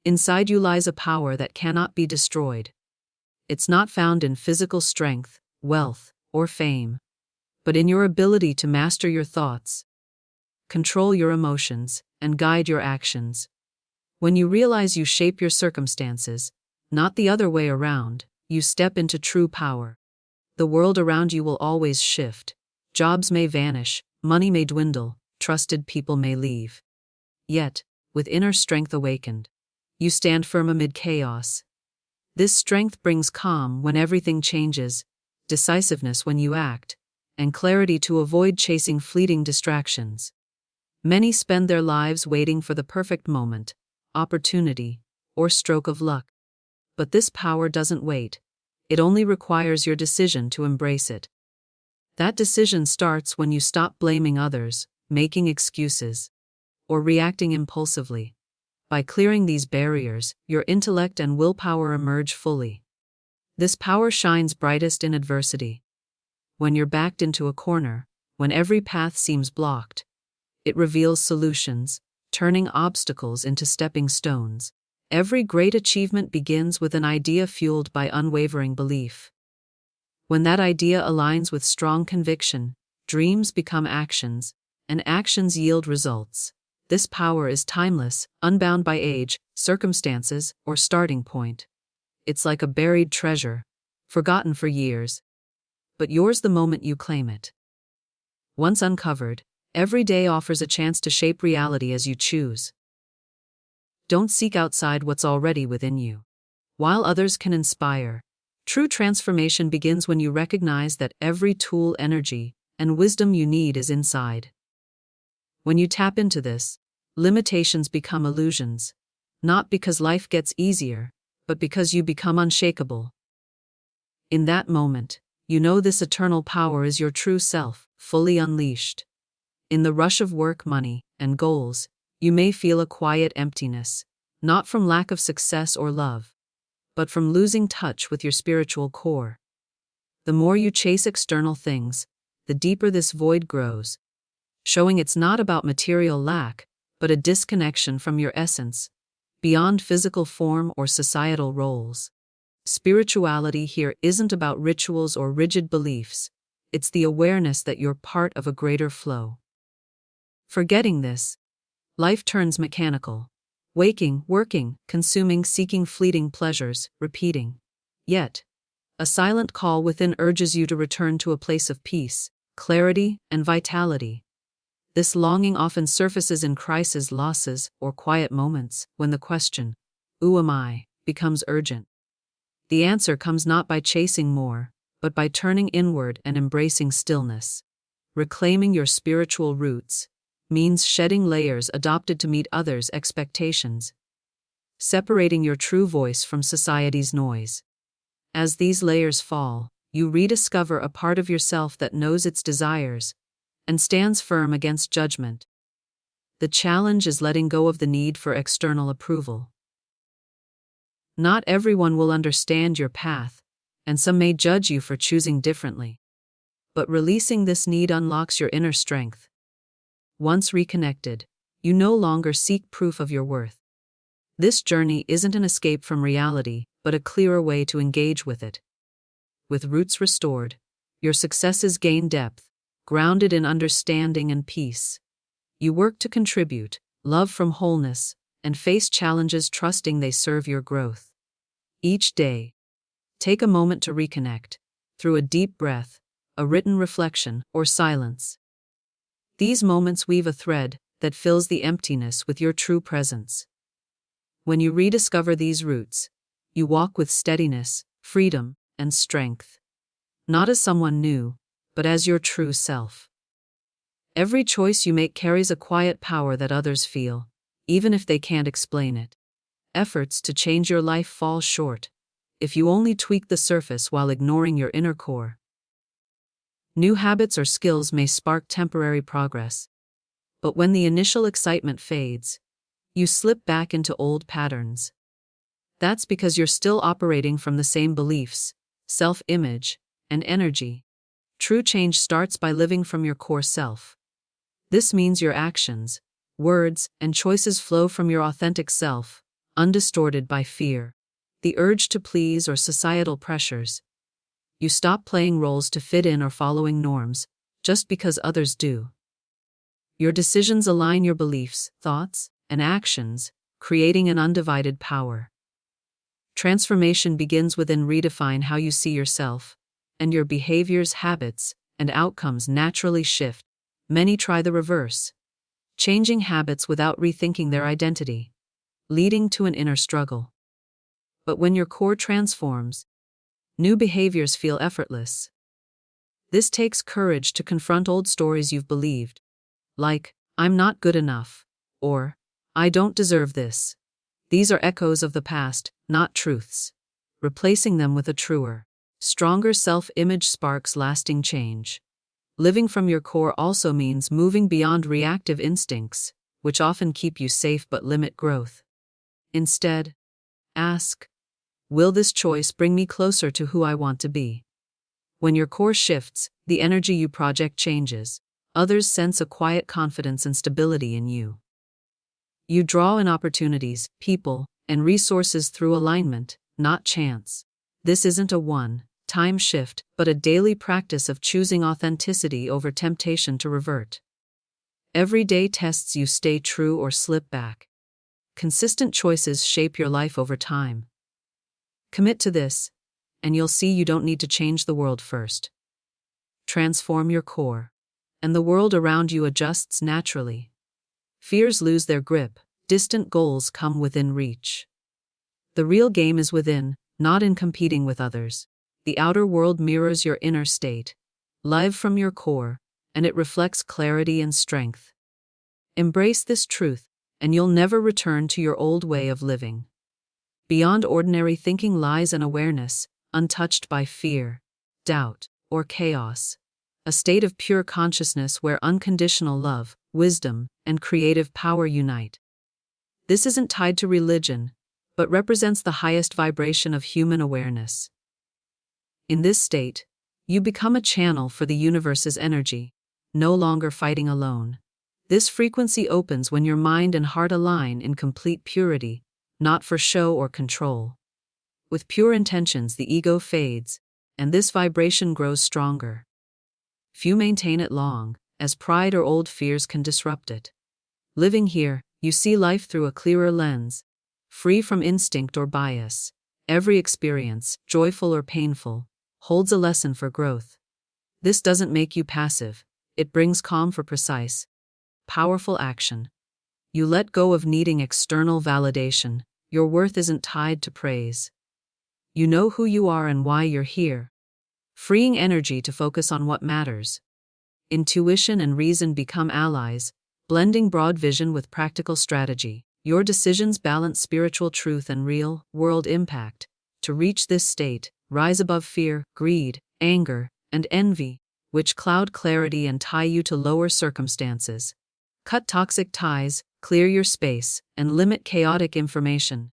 Inside you lies a power that cannot be destroyed. It's not found in physical strength, wealth, or fame, but in your ability to master your thoughts, control your emotions, and guide your actions. When you realize you shape your circumstances, not the other way around, you step into true power. The world around you will always shift. Jobs may vanish, money may dwindle, trusted people may leave. Yet, with inner strength awakened, you stand firm amid chaos. This strength brings calm when everything changes, decisiveness when you act, and clarity to avoid chasing fleeting distractions. Many spend their lives waiting for the perfect moment, opportunity, or stroke of luck. But this power doesn't wait. It only requires your decision to embrace it. That decision starts when you stop blaming others, making excuses, or reacting impulsively. By clearing these barriers, your intellect and willpower emerge fully. This power shines brightest in adversity. When you're backed into a corner, when every path seems blocked, it reveals solutions, turning obstacles into stepping stones. Every great achievement begins with an idea fueled by unwavering belief. When that idea aligns with strong conviction, dreams become actions, and actions yield results. This power is timeless, unbound by age, circumstances, or starting point. It's like a buried treasure, forgotten for years, but yours the moment you claim it. Once uncovered, every day offers a chance to shape reality as you choose. Don't seek outside what's already within you. While others can inspire, true transformation begins when you recognize that every tool, energy, and wisdom you need is inside. When you tap into this, limitations become illusions, not because life gets easier, but because you become unshakable. In that moment, you know this eternal power is your true self, fully unleashed. In the rush of work, money, and goals, you may feel a quiet emptiness, not from lack of success or love, but from losing touch with your spiritual core. The more you chase external things, the deeper this void grows, showing it's not about material lack, but a disconnection from your essence, beyond physical form or societal roles. Spirituality here isn't about rituals or rigid beliefs, it's the awareness that you're part of a greater flow. Forgetting this, life turns mechanical. Waking, working, consuming, seeking fleeting pleasures, repeating. Yet, a silent call within urges you to return to a place of peace, clarity, and vitality. This longing often surfaces in crises, losses, or quiet moments when the question, "Who am I?" becomes urgent. The answer comes not by chasing more, but by turning inward and embracing stillness. Reclaiming your spiritual roots means shedding layers adopted to meet others' expectations, separating your true voice from society's noise. As these layers fall, you rediscover a part of yourself that knows its desires and stands firm against judgment. The challenge is letting go of the need for external approval. Not everyone will understand your path, and some may judge you for choosing differently. But releasing this need unlocks your inner strength. Once reconnected, you no longer seek proof of your worth. This journey isn't an escape from reality, but a clearer way to engage with it. With roots restored, your successes gain depth, grounded in understanding and peace. You work to contribute, love from wholeness, and face challenges trusting they serve your growth. Each day, take a moment to reconnect, through a deep breath, a written reflection, or silence. These moments weave a thread that fills the emptiness with your true presence. When you rediscover these roots, you walk with steadiness, freedom, and strength. Not as someone new, but as your true self. Every choice you make carries a quiet power that others feel, even if they can't explain it. Efforts to change your life fall short if you only tweak the surface while ignoring your inner core. New habits or skills may spark temporary progress, but when the initial excitement fades, you slip back into old patterns. That's because you're still operating from the same beliefs, self-image, and energy. True change starts by living from your core self. This means your actions, words, and choices flow from your authentic self, undistorted by fear, the urge to please, or societal pressures. You stop playing roles to fit in or following norms, just because others do. Your decisions align your beliefs, thoughts, and actions, creating an undivided power. Transformation begins within. Redefine how you see yourself, and your behaviors, habits, and outcomes naturally shift. Many try the reverse, changing habits without rethinking their identity, leading to an inner struggle. But when your core transforms, new behaviors feel effortless. This takes courage to confront old stories you've believed, like, "I'm not good enough," or "I don't deserve this." These are echoes of the past, not truths. Replacing them with a truer, stronger self-image sparks lasting change. Living from your core also means moving beyond reactive instincts, which often keep you safe but limit growth. Instead, ask, will this choice bring me closer to who I want to be? When your core shifts, the energy you project changes. Others sense a quiet confidence and stability in you. You draw in opportunities, people, and resources through alignment, not chance. This isn't a one-time shift, but a daily practice of choosing authenticity over temptation to revert. Every day tests you stay true or slip back. Consistent choices shape your life over time. Commit to this, and you'll see you don't need to change the world first. Transform your core, and the world around you adjusts naturally. Fears lose their grip, distant goals come within reach. The real game is within, not in competing with others. The outer world mirrors your inner state. Live from your core, and it reflects clarity and strength. Embrace this truth, and you'll never return to your old way of living. Beyond ordinary thinking lies an awareness, untouched by fear, doubt, or chaos. A state of pure consciousness where unconditional love, wisdom, and creative power unite. This isn't tied to religion, but represents the highest vibration of human awareness. In this state, you become a channel for the universe's energy, no longer fighting alone. This frequency opens when your mind and heart align in complete purity, not for show or control. With pure intentions, the ego fades, and this vibration grows stronger. Few maintain it long, as pride or old fears can disrupt it. Living here, you see life through a clearer lens, free from instinct or bias. Every experience, joyful or painful, holds a lesson for growth. This doesn't make you passive, it brings calm for precise, powerful action. You let go of needing external validation. Your worth isn't tied to praise. You know who you are and why you're here, freeing energy to focus on what matters. Intuition and reason become allies, blending broad vision with practical strategy. Your decisions balance spiritual truth and real-world impact. To reach this state, rise above fear, greed, anger, and envy, which cloud clarity and tie you to lower circumstances. Cut toxic ties, clear your space, and limit chaotic information.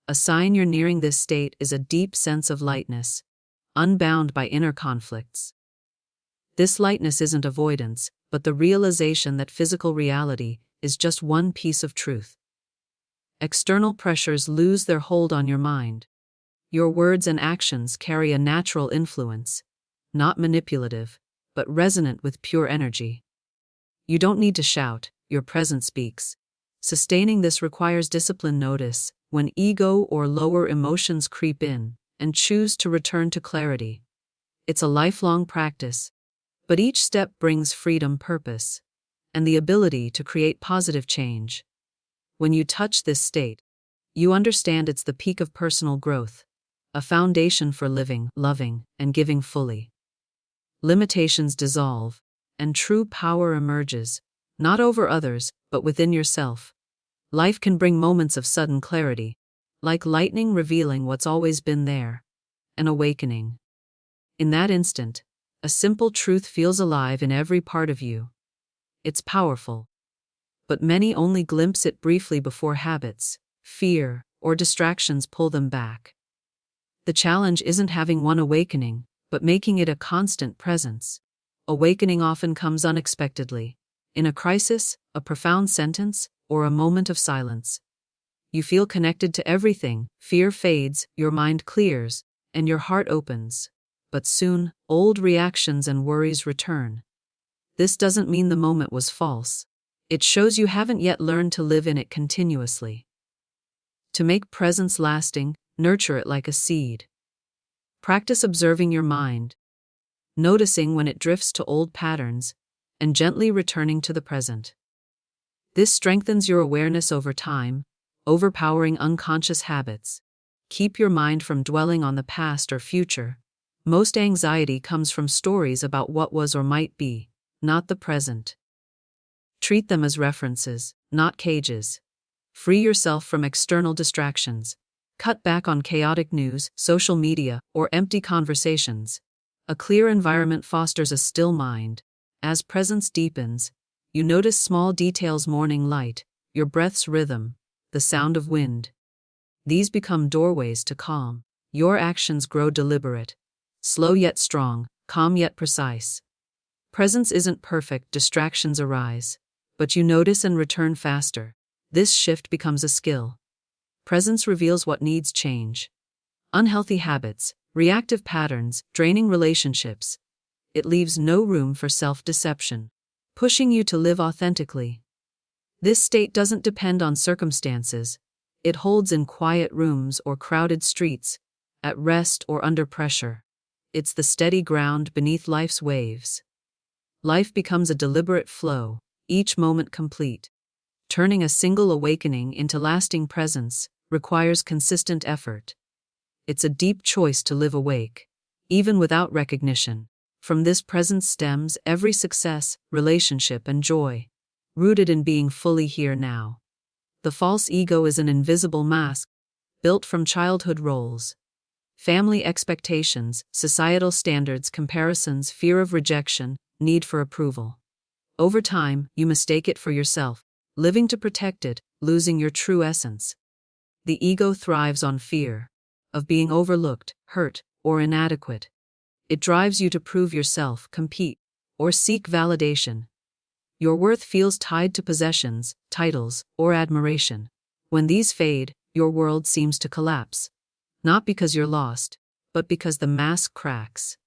A sign you're nearing this state is a deep sense of lightness, unbound by inner conflicts. This lightness isn't avoidance, but the realization that physical reality is just one piece of truth. External pressures lose their hold on your mind. Your words and actions carry a natural influence, not manipulative, but resonant with pure energy. You don't need to shout, your presence speaks. Sustaining this requires discipline. Notice when ego or lower emotions creep in, and choose to return to clarity. It's a lifelong practice, but each step brings freedom, purpose, and the ability to create positive change. When you touch this state, you understand it's the peak of personal growth, a foundation for living, loving, and giving fully. Limitations dissolve, and true power emerges, not over others, but within yourself. Life can bring moments of sudden clarity, like lightning revealing what's always been there, an awakening. In that instant, a simple truth feels alive in every part of you. It's powerful, but many only glimpse it briefly before habits, fear, or distractions pull them back. The challenge isn't having one awakening, but making it a constant presence. Awakening often comes unexpectedly, in a crisis, a profound sentence, or a moment of silence. You feel connected to everything, fear fades, your mind clears, and your heart opens. But soon, old reactions and worries return. This doesn't mean the moment was false. It shows you haven't yet learned to live in it continuously. To make presence lasting, nurture it like a seed. Practice observing your mind, noticing when it drifts to old patterns, and gently returning to the present. This strengthens your awareness over time, overpowering unconscious habits. Keep your mind from dwelling on the past or future. Most anxiety comes from stories about what was or might be, not the present. Treat them as references, not cages. Free yourself from external distractions. Cut back on chaotic news, social media, or empty conversations. A clear environment fosters a still mind. As presence deepens, you notice small details: morning light, your breath's rhythm, the sound of wind. These become doorways to calm. Your actions grow deliberate, slow yet strong, calm yet precise. Presence isn't perfect, distractions arise, but you notice and return faster. This shift becomes a skill. Presence reveals what needs change. Unhealthy habits, reactive patterns, draining relationships. It leaves no room for self-deception, pushing you to live authentically. This state doesn't depend on circumstances. It holds in quiet rooms or crowded streets, at rest or under pressure. It's the steady ground beneath life's waves. Life becomes a deliberate flow, each moment complete. Turning a single awakening into lasting presence requires consistent effort. It's a deep choice to live awake, even without recognition. From this presence stems every success, relationship, and joy, rooted in being fully here now. The false ego is an invisible mask, built from childhood roles, family expectations, societal standards, comparisons, fear of rejection, need for approval. Over time, you mistake it for yourself, living to protect it, losing your true essence. The ego thrives on fear of being overlooked, hurt, or inadequate. It drives you to prove yourself, compete, or seek validation. Your worth feels tied to possessions, titles, or admiration. When these fade, your world seems to collapse. Not because you're lost, but because the mask cracks.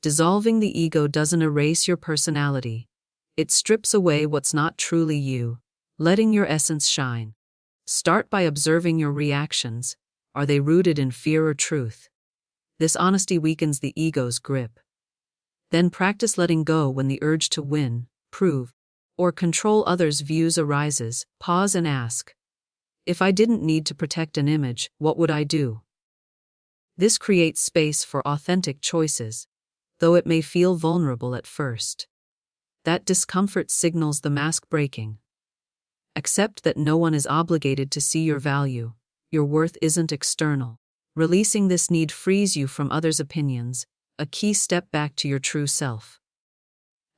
Dissolving the ego doesn't erase your personality. It strips away what's not truly you, letting your essence shine. Start by observing your reactions. Are they rooted in fear or truth? This honesty weakens the ego's grip. Then practice letting go when the urge to win, prove, or control others' views arises. Pause and ask, if I didn't need to protect an image, what would I do? This creates space for authentic choices, though it may feel vulnerable at first. That discomfort signals the mask breaking. Accept that no one is obligated to see your value. Your worth isn't external. Releasing this need frees you from others' opinions, a key step back to your true self.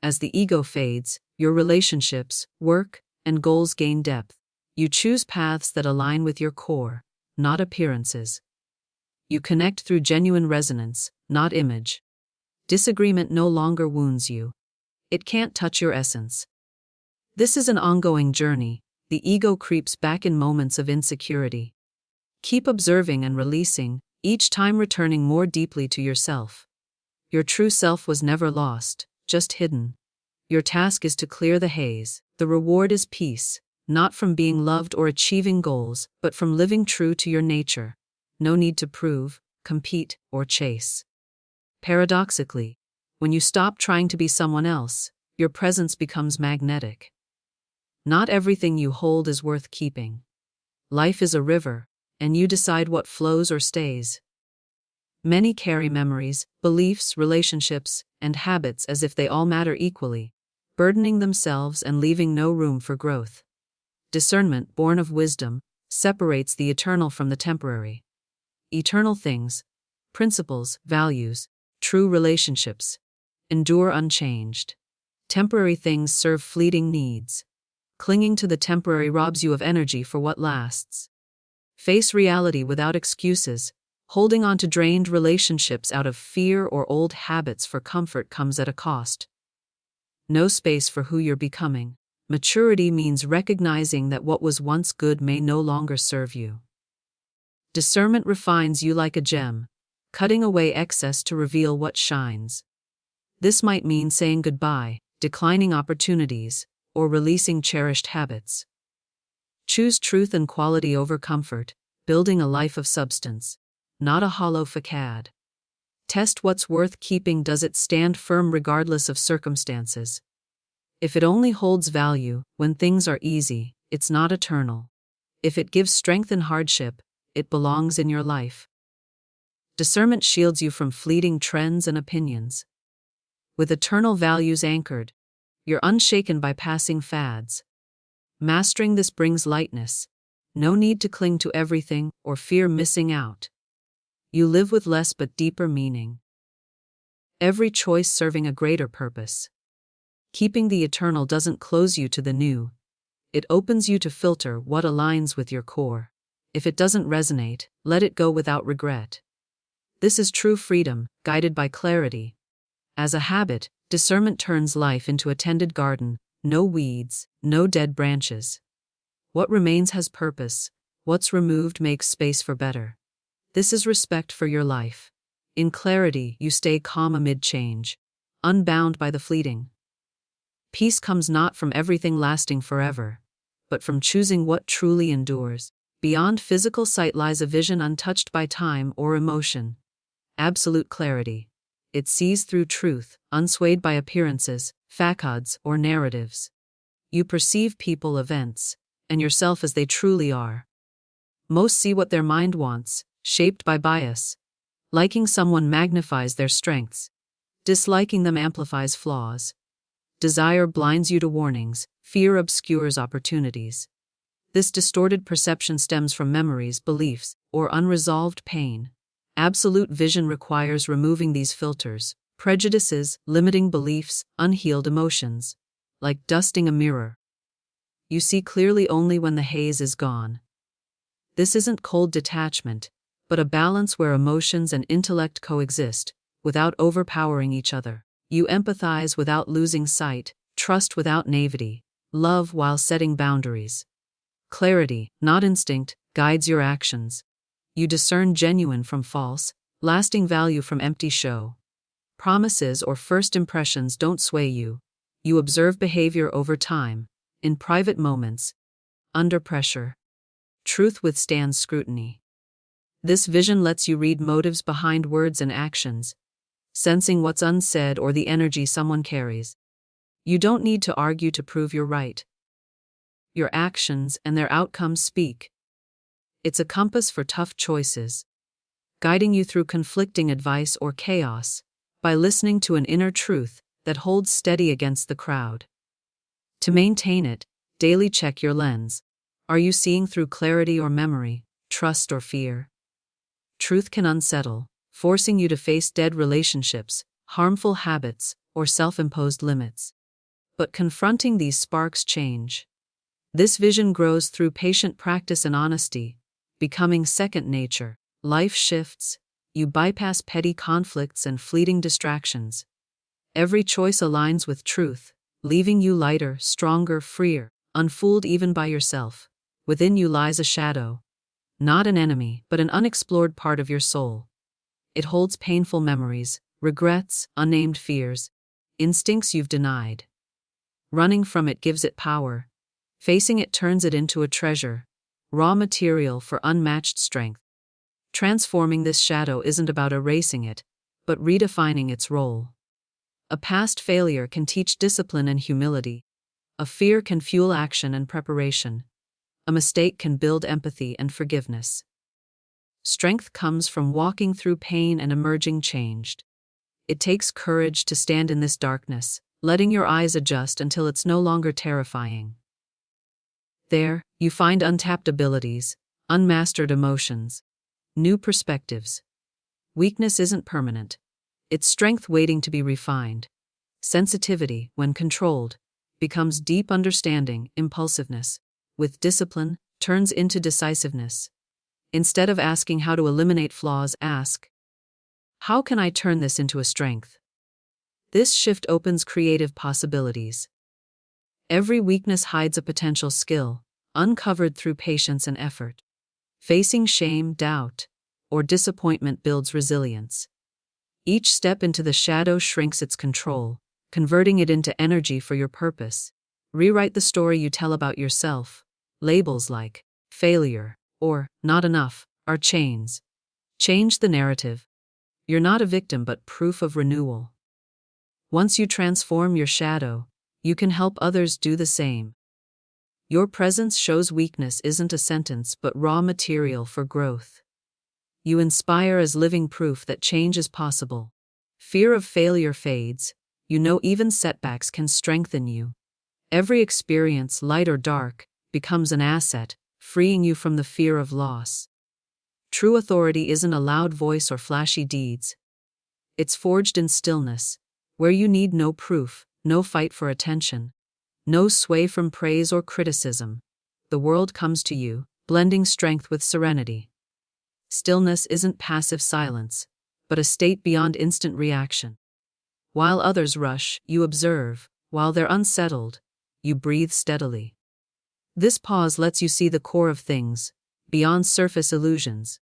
As the ego fades, your relationships, work, and goals gain depth. You choose paths that align with your core, not appearances. You connect through genuine resonance, not image. Disagreement no longer wounds you. It can't touch your essence. This is an ongoing journey. The ego creeps back in moments of insecurity. Keep observing and releasing, each time returning more deeply to yourself. Your true self was never lost, just hidden. Your task is to clear the haze. The reward is peace, not from being loved or achieving goals, but from living true to your nature. No need to prove, compete, or chase. Paradoxically, when you stop trying to be someone else, your presence becomes magnetic. Not everything you hold is worth keeping. Life is a river, and you decide what flows or stays. Many carry memories, beliefs, relationships, and habits as if they all matter equally, burdening themselves and leaving no room for growth. Discernment, born of wisdom, separates the eternal from the temporary. Eternal things, principles, values, true relationships, endure unchanged. Temporary things serve fleeting needs. Clinging to the temporary robs you of energy for what lasts. Face reality without excuses. Holding on to drained relationships out of fear or old habits for comfort comes at a cost. No space for who you're becoming. Maturity means recognizing that what was once good may no longer serve you. Discernment refines you like a gem, cutting away excess to reveal what shines. This might mean saying goodbye, declining opportunities, or releasing cherished habits. Choose truth and quality over comfort, building a life of substance, not a hollow facade. Test what's worth keeping. Does it stand firm regardless of circumstances? If it only holds value when things are easy, it's not eternal. If it gives strength in hardship, it belongs in your life. Discernment shields you from fleeting trends and opinions. With eternal values anchored, you're unshaken by passing fads. Mastering this brings lightness. No need to cling to everything or fear missing out. You live with less but deeper meaning. Every choice serving a greater purpose. Keeping the eternal doesn't close you to the new. It opens you to filter what aligns with your core. If it doesn't resonate, let it go without regret. This is true freedom, guided by clarity. As a habit, discernment turns life into a tended garden, no weeds, no dead branches. What remains has purpose, what's removed makes space for better. This is respect for your life. In clarity, you stay calm amid change, unbound by the fleeting. Peace comes not from everything lasting forever, but from choosing what truly endures. Beyond physical sight lies a vision untouched by time or emotion. Absolute clarity. It sees through truth, unswayed by appearances, facades, or narratives. You perceive people, events, and yourself as they truly are. Most see what their mind wants, shaped by bias. Liking someone magnifies their strengths. Disliking them amplifies flaws. Desire blinds you to warnings, fear obscures opportunities. This distorted perception stems from memories, beliefs, or unresolved pain. Absolute vision requires removing these filters, prejudices, limiting beliefs, unhealed emotions. Like dusting a mirror. You see clearly only when the haze is gone. This isn't cold detachment, but a balance where emotions and intellect coexist, without overpowering each other. You empathize without losing sight, trust without naivety, love while setting boundaries. Clarity, not instinct, guides your actions. You discern genuine from false, lasting value from empty show. Promises or first impressions don't sway you. You observe behavior over time, in private moments, under pressure. Truth withstands scrutiny. This vision lets you read motives behind words and actions, sensing what's unsaid or the energy someone carries. You don't need to argue to prove you're right. Your actions and their outcomes speak. It's a compass for tough choices, guiding you through conflicting advice or chaos, by listening to an inner truth that holds steady against the crowd. To maintain it, daily check your lens. Are you seeing through clarity or memory, trust or fear? Truth can unsettle, forcing you to face dead relationships, harmful habits, or self-imposed limits. But confronting these sparks change. This vision grows through patient practice and honesty, becoming second nature. Life shifts, you bypass petty conflicts and fleeting distractions. Every choice aligns with truth, leaving you lighter, stronger, freer, unfooled even by yourself. Within you lies a shadow. Not an enemy, but an unexplored part of your soul. It holds painful memories, regrets, unnamed fears, instincts you've denied. Running from it gives it power. Facing it turns it into a treasure, raw material for unmatched strength. Transforming this shadow isn't about erasing it, but redefining its role. A past failure can teach discipline and humility. A fear can fuel action and preparation. A mistake can build empathy and forgiveness. Strength comes from walking through pain and emerging changed. It takes courage to stand in this darkness, letting your eyes adjust until it's no longer terrifying. There, you find untapped abilities, unmastered emotions, new perspectives. Weakness isn't permanent. It's strength waiting to be refined. Sensitivity, when controlled, becomes deep understanding. Impulsiveness, with discipline, turns into decisiveness. Instead of asking how to eliminate flaws, ask, how can I turn this into a strength? This shift opens creative possibilities. Every weakness hides a potential skill, uncovered through patience and effort. Facing shame, doubt, or disappointment builds resilience. Each step into the shadow shrinks its control, converting it into energy for your purpose. Rewrite the story you tell about yourself. Labels like failure or not enough are chains. Change the narrative. You're not a victim but proof of renewal. Once you transform your shadow, you can help others do the same. Your presence shows weakness isn't a sentence but raw material for growth. You inspire as living proof that change is possible. Fear of failure fades. You know even setbacks can strengthen you. Every experience, light or dark, becomes an asset, freeing you from the fear of loss. True authority isn't a loud voice or flashy deeds. It's forged in stillness, where you need no proof, no fight for attention, no sway from praise or criticism. The world comes to you, blending strength with serenity. Stillness isn't passive silence, but a state beyond instant reaction. While others rush, you observe. While they're unsettled, you breathe steadily. This pause lets you see the core of things, beyond surface illusions.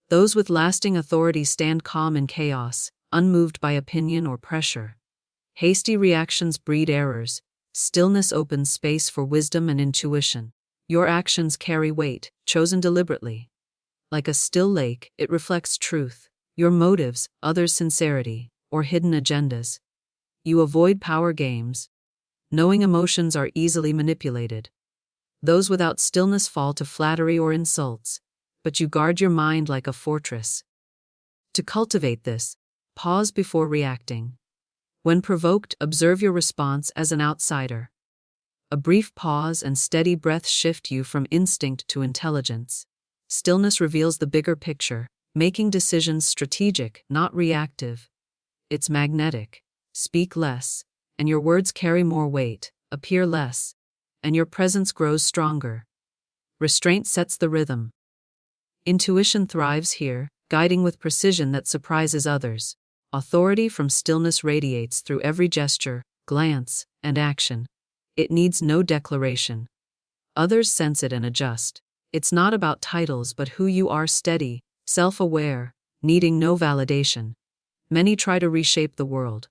Those with lasting authority stand calm in chaos, unmoved by opinion or pressure. Hasty reactions breed errors. Stillness opens space for wisdom and intuition. Your actions carry weight, chosen deliberately. Like a still lake, it reflects truth, your motives, others' sincerity, or hidden agendas. You avoid power games, knowing emotions are easily manipulated. Those without stillness fall to flattery or insults, but you guard your mind like a fortress. To cultivate this, pause before reacting. When provoked, observe your response as an outsider. A brief pause and steady breath shift you from instinct to intelligence. Stillness reveals the bigger picture, making decisions strategic, not reactive. It's magnetic. Speak less, and your words carry more weight. Appear less, and your presence grows stronger. Restraint sets the rhythm. Intuition thrives here, guiding with precision that surprises others. Authority from stillness radiates through every gesture, glance, and action. It needs no declaration. Others sense it and adjust. It's not about titles but who you are, steady, self-aware, needing no validation. Many try to reshape the world.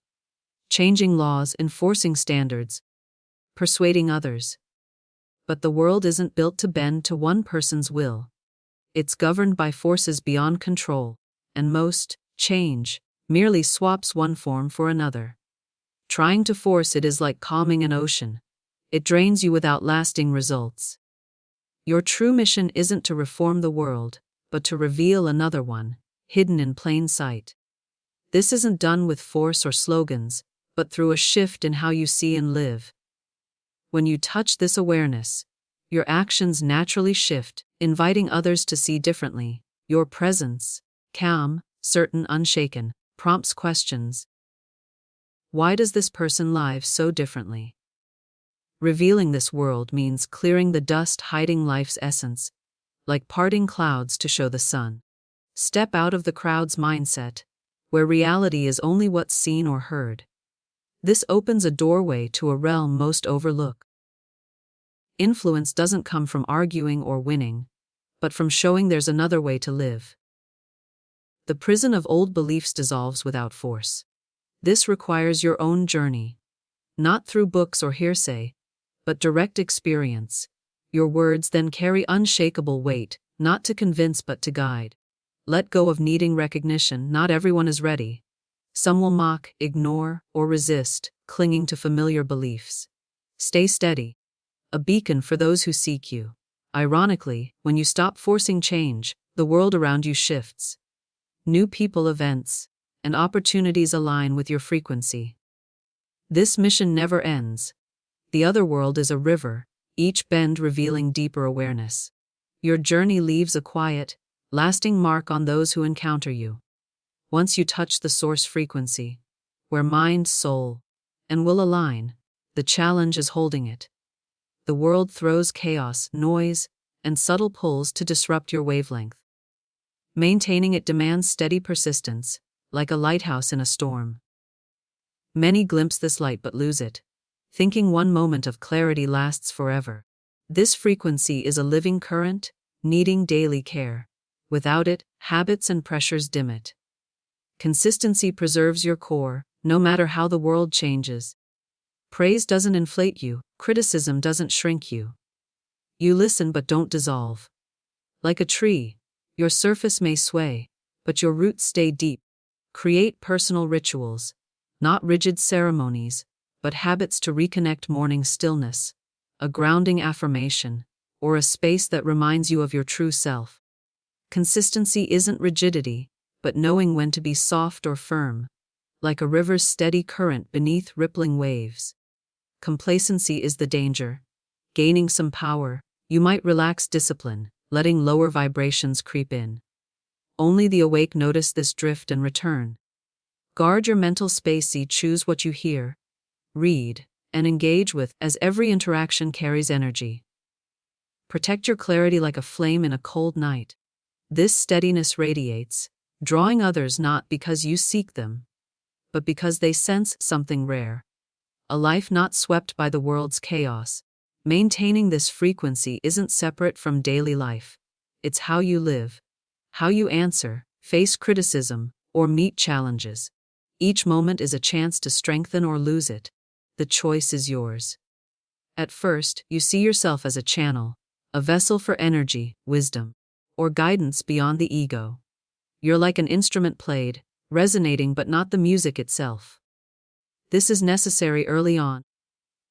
Changing laws, enforcing standards, persuading others. But the world isn't built to bend to one person's will. It's governed by forces beyond control, and most change merely swaps one form for another. Trying to force it is like calming an ocean. It drains you without lasting results. Your true mission isn't to reform the world, but to reveal another one, hidden in plain sight. This isn't done with force or slogans, but through a shift in how you see and live. When you touch this awareness, your actions naturally shift, inviting others to see differently. Your presence, calm, certain, unshaken, prompts questions. Why does this person live so differently? Revealing this world means clearing the dust hiding life's essence, like parting clouds to show the sun. Step out of the crowd's mindset, where reality is only what's seen or heard. This opens a doorway to a realm most overlook. Influence doesn't come from arguing or winning, but from showing there's another way to live. The prison of old beliefs dissolves without force. This requires your own journey, not through books or hearsay, but direct experience. Your words then carry unshakable weight, not to convince but to guide. Let go of needing recognition. Not everyone is ready. Some will mock, ignore, or resist, clinging to familiar beliefs. Stay steady, a beacon for those who seek you. Ironically, when you stop forcing change, the world around you shifts. New people, events, and opportunities align with your frequency. This mission never ends. The other world is a river, each bend revealing deeper awareness. Your journey leaves a quiet, lasting mark on those who encounter you. Once you touch the source frequency, where mind, soul, and will align, the challenge is holding it. The world throws chaos, noise, and subtle pulls to disrupt your wavelength. Maintaining it demands steady persistence, like a lighthouse in a storm. Many glimpse this light but lose it, thinking one moment of clarity lasts forever. This frequency is a living current, needing daily care. Without it, habits and pressures dim it. Consistency preserves your core, no matter how the world changes. Praise doesn't inflate you, criticism doesn't shrink you. You listen but don't dissolve. Like a tree, your surface may sway, but your roots stay deep. Create personal rituals, not rigid ceremonies, but habits to reconnect morning stillness, a grounding affirmation, or a space that reminds you of your true self. Consistency isn't rigidity, but knowing when to be soft or firm, like a river's steady current beneath rippling waves. Complacency is the danger. Gaining some power, you might relax discipline, letting lower vibrations creep in. Only the awake notice this drift and return. Guard your mental space. Choose what you hear, read, and engage with, as every interaction carries energy. Protect your clarity like a flame in a cold night. This steadiness radiates, drawing others not because you seek them, but because they sense something rare. A life not swept by the world's chaos. Maintaining this frequency isn't separate from daily life. It's how you live, how you answer, face criticism, or meet challenges. Each moment is a chance to strengthen or lose it. The choice is yours. At first, you see yourself as a channel, a vessel for energy, wisdom, or guidance beyond the ego. You're like an instrument played, resonating but not the music itself. This is necessary early on,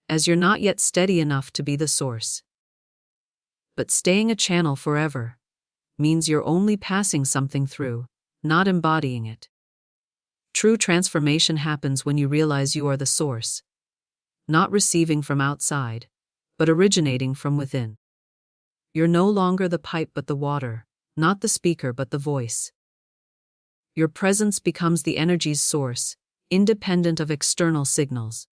as you're not yet steady enough to be the source. But staying a channel forever means you're only passing something through, not embodying it. True transformation happens when you realize you are the source, not receiving from outside, but originating from within. You're no longer the pipe but the water, not the speaker but the voice. Your presence becomes the energy's source, independent of external signals.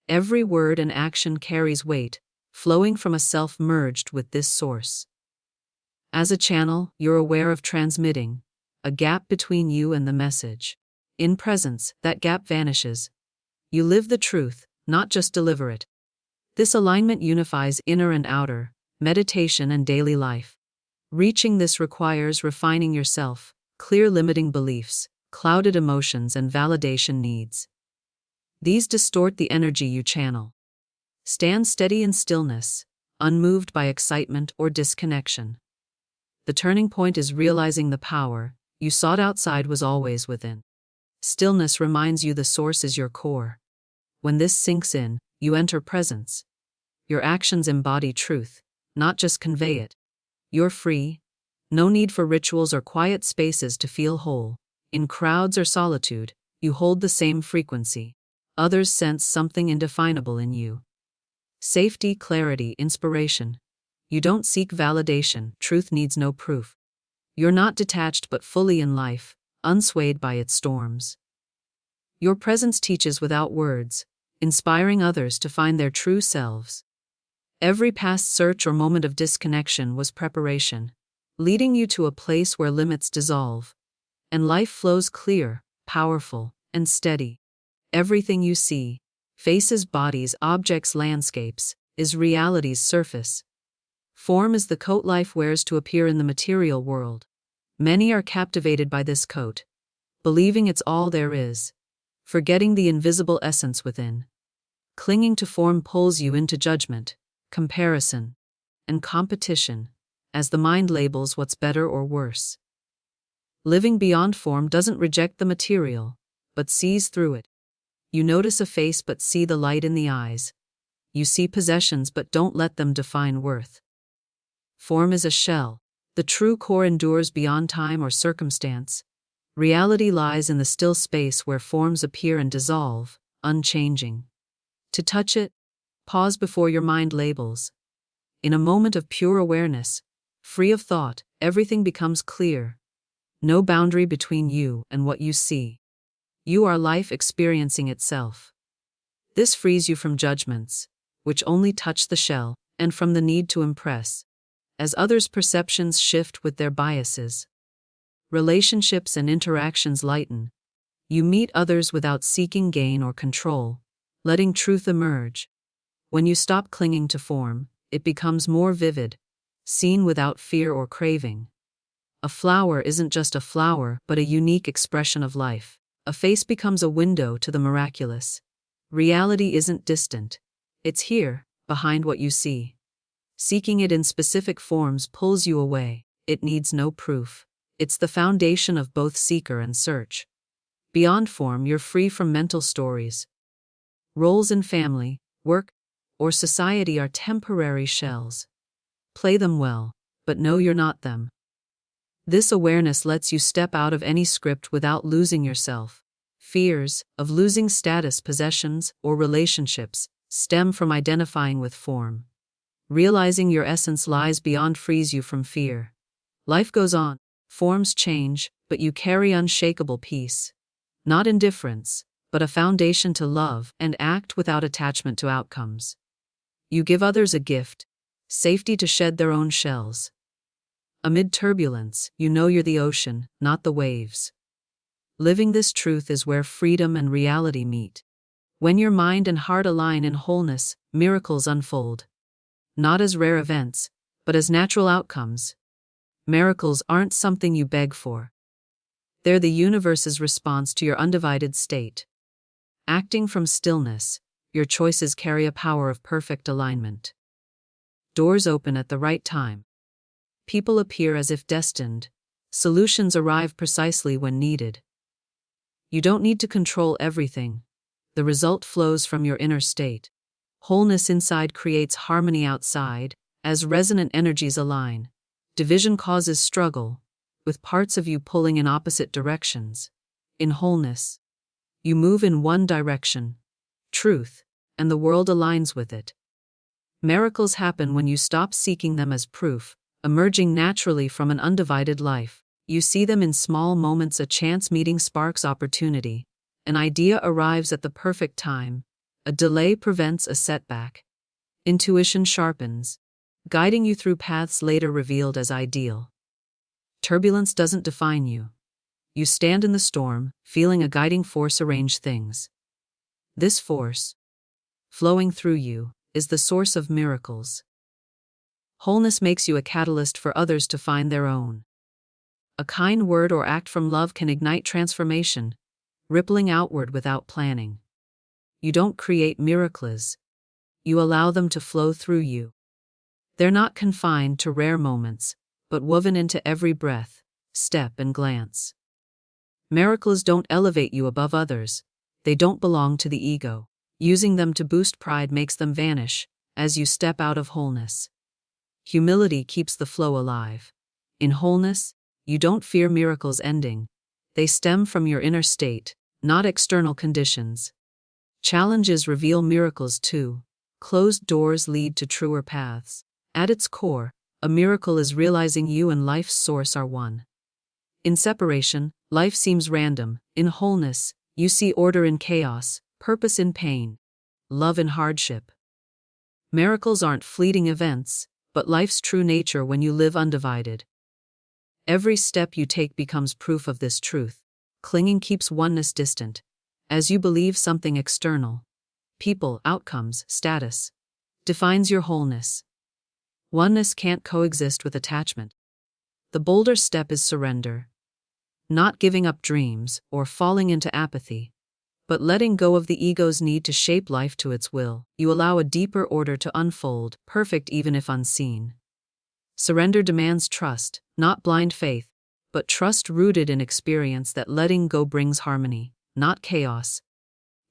Every word and action carries weight, flowing from a self merged with this source. As a channel, you're aware of transmitting a gap between you and the message. In presence, that gap vanishes. You live the truth, not just deliver it. This alignment unifies inner and outer, meditation and daily life. Reaching this requires refining yourself, clear limiting beliefs, clouded emotions and validation needs. These distort the energy you channel. Stand steady in stillness, unmoved by excitement or disconnection. The turning point is realizing the power you sought outside was always within. Stillness reminds you the source is your core. When this sinks in, you enter presence. Your actions embody truth, not just convey it. You're free. No need for rituals or quiet spaces to feel whole. In crowds or solitude, you hold the same frequency. Others sense something indefinable in you. Safety, clarity, inspiration. You don't seek validation, truth needs no proof. You're not detached but fully in life, unswayed by its storms. Your presence teaches without words, inspiring others to find their true selves. Every past search or moment of disconnection was preparation, leading you to a place where limits dissolve, and life flows clear, powerful, and steady. Everything you see, faces, bodies, objects, landscapes, is reality's surface. Form is the coat life wears to appear in the material world. Many are captivated by this coat, believing it's all there is, forgetting the invisible essence within. Clinging to form pulls you into judgment, comparison, and competition, as the mind labels what's better or worse. Living beyond form doesn't reject the material, but sees through it. You notice a face but see the light in the eyes. You see possessions but don't let them define worth. Form is a shell. The true core endures beyond time or circumstance. Reality lies in the still space where forms appear and dissolve, unchanging. To touch it, pause before your mind labels. In a moment of pure awareness, free of thought, everything becomes clear. No boundary between you and what you see. You are life experiencing itself. This frees you from judgments, which only touch the shell, and from the need to impress, as others' perceptions shift with their biases. Relationships and interactions lighten. You meet others without seeking gain or control, letting truth emerge. When you stop clinging to form, it becomes more vivid, seen without fear or craving. A flower isn't just a flower but a unique expression of life. A face becomes a window to the miraculous. Reality isn't distant. It's here, behind what you see. Seeking it in specific forms pulls you away. It needs no proof. It's the foundation of both seeker and search. Beyond form, you're free from mental stories. Roles in family, work, or society are temporary shells. Play them well, but know you're not them. This awareness lets you step out of any script without losing yourself. Fears of losing status, possessions, or relationships stem from identifying with form. Realizing your essence lies beyond frees you from fear. Life goes on, forms change, but you carry unshakable peace. Not indifference, but a foundation to love and act without attachment to outcomes. You give others a gift, safety to shed their own shells. Amid turbulence, you know you're the ocean, not the waves. Living this truth is where freedom and reality meet. When your mind and heart align in wholeness, miracles unfold. Not as rare events, but as natural outcomes. Miracles aren't something you beg for. They're the universe's response to your undivided state. Acting from stillness, your choices carry a power of perfect alignment. Doors open at the right time. People appear as if destined. Solutions arrive precisely when needed. You don't need to control everything. The result flows from your inner state. Wholeness inside creates harmony outside. As resonant energies align, division causes struggle, with parts of you pulling in opposite directions. In wholeness, you move in one direction, truth, and the world aligns with it. Miracles happen when you stop seeking them as proof, emerging naturally from an undivided life. You see them in small moments. A chance meeting sparks opportunity. An idea arrives at the perfect time. A delay prevents a setback. Intuition sharpens, guiding you through paths later revealed as ideal. Turbulence doesn't define you. You stand in the storm, feeling a guiding force arrange things. This force, flowing through you, is the source of miracles. Wholeness makes you a catalyst for others to find their own. A kind word or act from love can ignite transformation, rippling outward without planning. You don't create miracles. You allow them to flow through you. They're not confined to rare moments, but woven into every breath, step, and glance. Miracles don't elevate you above others. They don't belong to the ego. Using them to boost pride makes them vanish as you step out of wholeness. Humility keeps the flow alive. In wholeness, you don't fear miracles ending. They stem from your inner state, not external conditions. Challenges reveal miracles too. Closed doors lead to truer paths. At its core, a miracle is realizing you and life's source are one. In separation, life seems random. In wholeness, you see order in chaos, purpose in pain, love in hardship. Miracles aren't fleeting events, but life's true nature when you live undivided. Every step you take becomes proof of this truth. Clinging keeps oneness distant. As you believe something external, people, outcomes, status, defines your wholeness. Oneness can't coexist with attachment. The bolder step is surrender. Not giving up dreams or falling into apathy, but letting go of the ego's need to shape life to its will. You allow a deeper order to unfold, perfect even if unseen. Surrender demands trust, not blind faith, but trust rooted in experience that letting go brings harmony, not chaos.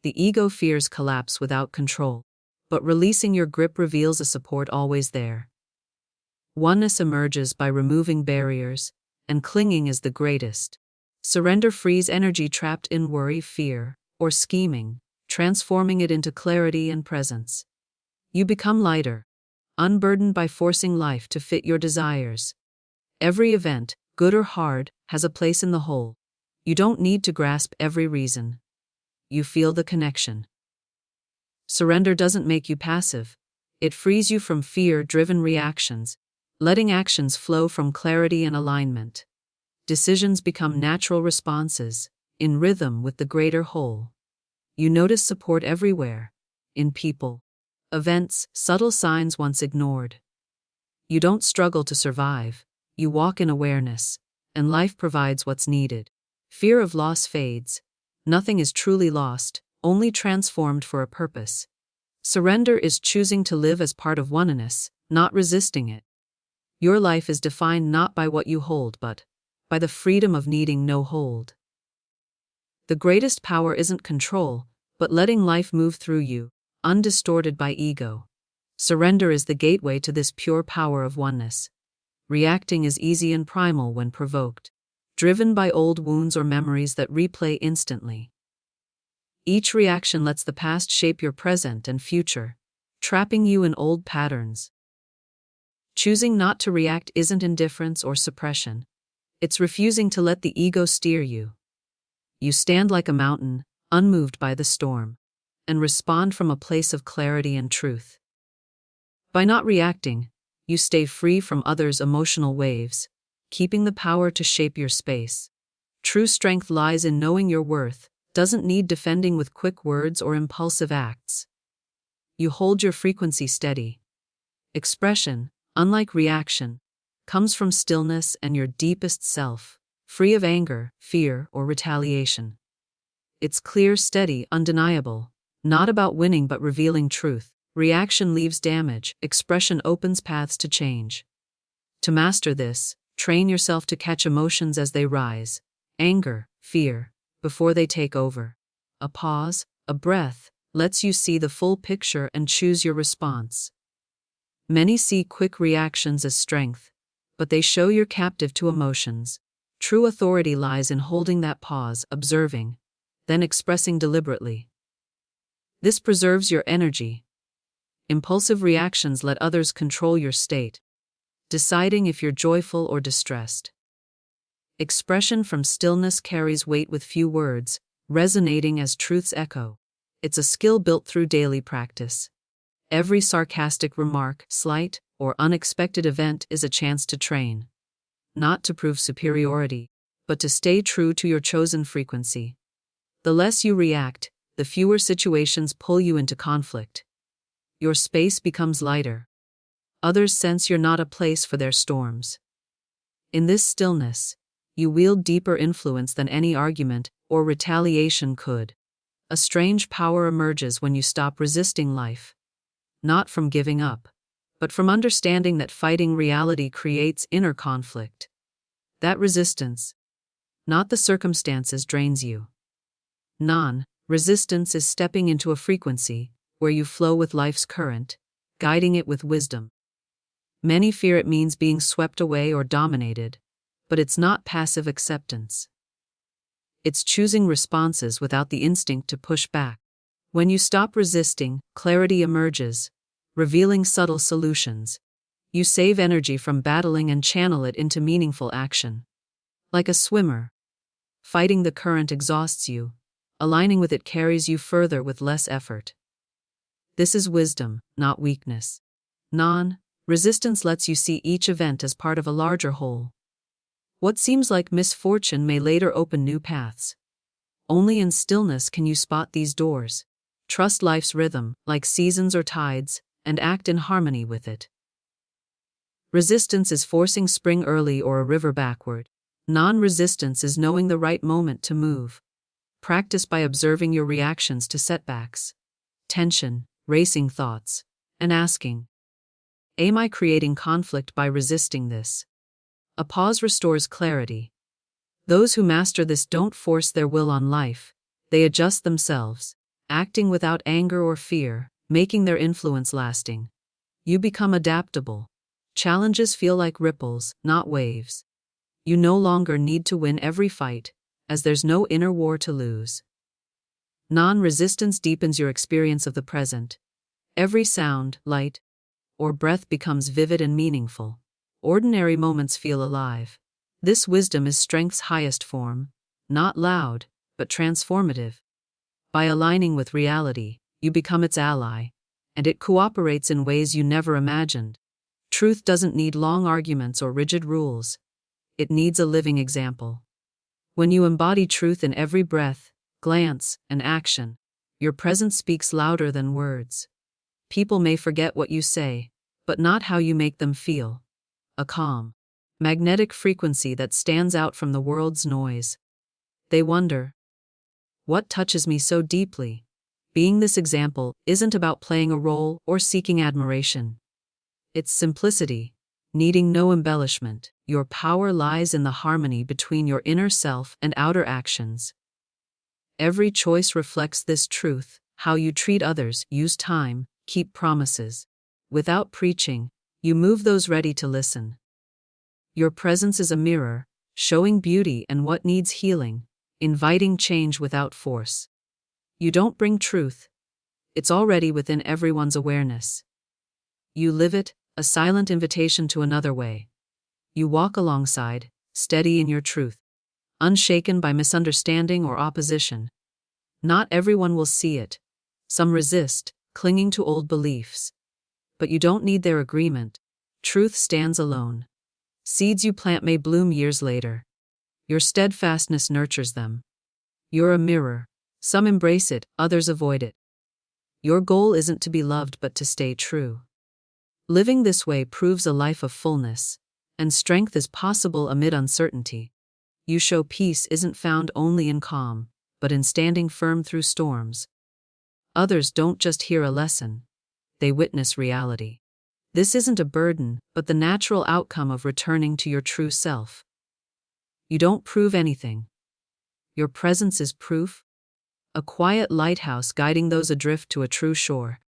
The ego fears collapse without control, but releasing your grip reveals a support always there. Oneness emerges by removing barriers, and clinging is the greatest. Surrender frees energy trapped in worry, fear, or scheming, transforming it into clarity and presence. You become lighter, unburdened by forcing life to fit your desires. Every event, good or hard, has a place in the whole. You don't need to grasp every reason. You feel the connection. Surrender doesn't make you passive. It frees you from fear-driven reactions, letting actions flow from clarity and alignment. Decisions become natural responses, in rhythm with the greater whole. You notice support everywhere, in people, Events, subtle signs once ignored. You don't struggle to survive, you walk in awareness, and life provides what's needed. Fear of loss fades. Nothing is truly lost, only transformed for a purpose. Surrender is choosing to live as part of oneness, not resisting it. Your life is defined not by what you hold but by the freedom of needing no hold. The greatest power isn't control, but letting life move through you, undistorted by ego. Surrender is the gateway to this pure power of oneness. Reacting is easy and primal when provoked, driven by old wounds or memories that replay instantly. Each reaction lets the past shape your present and future, trapping you in old patterns. Choosing not to react isn't indifference or suppression. It's refusing to let the ego steer you. You stand like a mountain, unmoved by the storm, and respond from a place of clarity and truth. By not reacting, you stay free from others' emotional waves, keeping the power to shape your space. True strength lies in knowing your worth, doesn't need defending with quick words or impulsive acts. You hold your frequency steady. Expression, unlike reaction, comes from stillness and your deepest self, free of anger, fear, or retaliation. It's clear, steady, undeniable, not about winning but revealing truth. Reaction leaves damage, expression opens paths to change. To master this, train yourself to catch emotions as they rise, anger, fear, before they take over. A pause, a breath, lets you see the full picture and choose your response. Many see quick reactions as strength, but they show you're captive to emotions. True authority lies in holding that pause, observing, then expressing deliberately. This preserves your energy. Impulsive reactions let others control your state, deciding if you're joyful or distressed. Expression from stillness carries weight with few words, resonating as truth's echo. It's a skill built through daily practice. Every sarcastic remark, slight, or unexpected event is a chance to train. Not to prove superiority, but to stay true to your chosen frequency. The less you react, the fewer situations pull you into conflict. Your space becomes lighter. Others sense you're not a place for their storms. In this stillness, you wield deeper influence than any argument or retaliation could. A strange power emerges when you stop resisting life. Not from giving up, but from understanding that fighting reality creates inner conflict. That resistance, not the circumstances, drains you. Non-resistance is stepping into a frequency where you flow with life's current, guiding it with wisdom. Many fear it means being swept away or dominated, but it's not passive acceptance. It's choosing responses without the instinct to push back. When you stop resisting, clarity emerges, revealing subtle solutions. You save energy from battling and channel it into meaningful action. Like a swimmer, fighting the current exhausts you, aligning with it carries you further with less effort. This is wisdom, not weakness. Non-resistance lets you see each event as part of a larger whole. What seems like misfortune may later open new paths. Only in stillness can you spot these doors. Trust life's rhythm, like seasons or tides, and act in harmony with it. Resistance is forcing spring early or a river backward. Non-resistance is knowing the right moment to move. Practice by observing your reactions to setbacks, tension, racing thoughts, and asking, am I creating conflict by resisting this? A pause restores clarity. Those who master this don't force their will on life, they adjust themselves, acting without anger or fear, making their influence lasting. You become adaptable. Challenges feel like ripples, not waves. You no longer need to win every fight, as there's no inner war to lose. Non-resistance deepens your experience of the present. Every sound, light, or breath becomes vivid and meaningful. Ordinary moments feel alive. This wisdom is strength's highest form, not loud, but transformative. By aligning with reality, you become its ally, and it cooperates in ways you never imagined. Truth doesn't need long arguments or rigid rules. It needs a living example. When you embody truth in every breath, glance, and action, your presence speaks louder than words. People may forget what you say, but not how you make them feel. A calm, magnetic frequency that stands out from the world's noise. They wonder, what touches me so deeply? Being this example isn't about playing a role or seeking admiration. It's simplicity, needing no embellishment. Your power lies in the harmony between your inner self and outer actions. Every choice reflects this truth: how you treat others, use time, keep promises. Without preaching, you move those ready to listen. Your presence is a mirror, showing beauty and what needs healing, inviting change without force. You don't bring truth. It's already within everyone's awareness. You live it, a silent invitation to another way. You walk alongside, steady in your truth, unshaken by misunderstanding or opposition. Not everyone will see it. Some resist, clinging to old beliefs. But you don't need their agreement. Truth stands alone. Seeds you plant may bloom years later. Your steadfastness nurtures them. You're a mirror. Some embrace it, others avoid it. Your goal isn't to be loved but to stay true. Living this way proves a life of fullness, and strength is possible amid uncertainty. You show peace isn't found only in calm, but in standing firm through storms. Others don't just hear a lesson, they witness reality. This isn't a burden, but the natural outcome of returning to your true self. You don't prove anything. Your presence is proof, a quiet lighthouse guiding those adrift to a true shore.